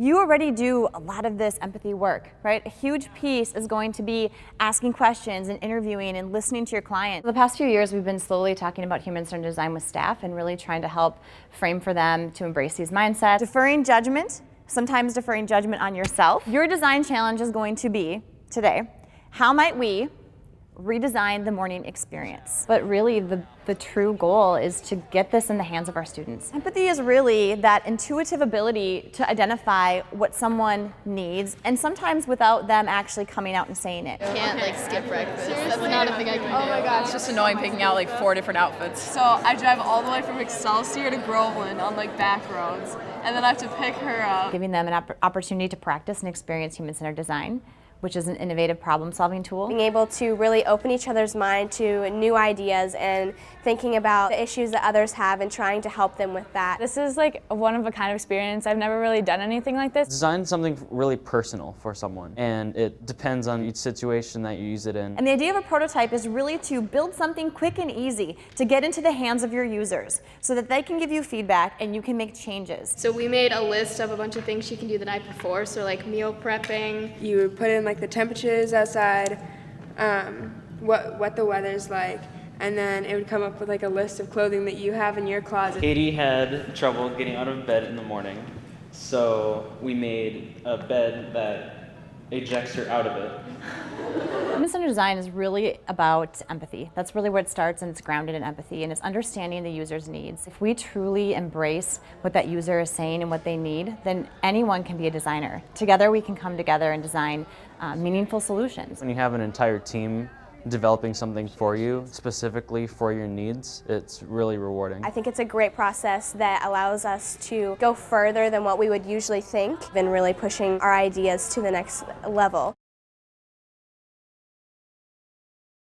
You already do a lot of this empathy work, right? A huge piece is going to be asking questions and interviewing and listening to your client. The past few years, we've been slowly talking about human-centered design with staff and really trying to help frame for them to embrace these mindsets. Deferring judgment, sometimes deferring judgment on yourself. Your design challenge is going to be, today, how might we redesign the morning experience? But really, the true goal is to get this in the hands of our students. Empathy is really that intuitive ability to identify what someone needs, and sometimes without them actually coming out and saying it. Can't skip breakfast. Seriously? That's not a thing I can do. Oh my god, it's just annoying picking out 4 different outfits. So I drive all the way from Excelsior to Groveland on back roads, and then I have to pick her up. Giving them an opportunity to practice and experience human-centered design, which is an innovative problem-solving tool. Being able to really open each other's mind to new ideas and thinking about the issues that others have and trying to help them with that. This is a one-of-a-kind experience. I've never really done anything like this. Design something really personal for someone, and it depends on each situation that you use it in. And the idea of a prototype is really to build something quick and easy to get into the hands of your users so that they can give you feedback and you can make changes. So we made a list of a bunch of things you can do the night before, so meal prepping. You would put in the temperatures outside, what the weather's like, and then it would come up with a list of clothing that you have in your closet. Katie had trouble getting out of bed in the morning, so we made a bed that ejects her out of it. Human-centered design is really about empathy. That's really where it starts, and it's grounded in empathy, and it's understanding the user's needs. If we truly embrace what that user is saying and what they need, then anyone can be a designer. Together we can come together and design meaningful solutions. When you have an entire team developing something for you, specifically for your needs, it's really rewarding. I think it's a great process that allows us to go further than what we would usually think and really pushing our ideas to the next level.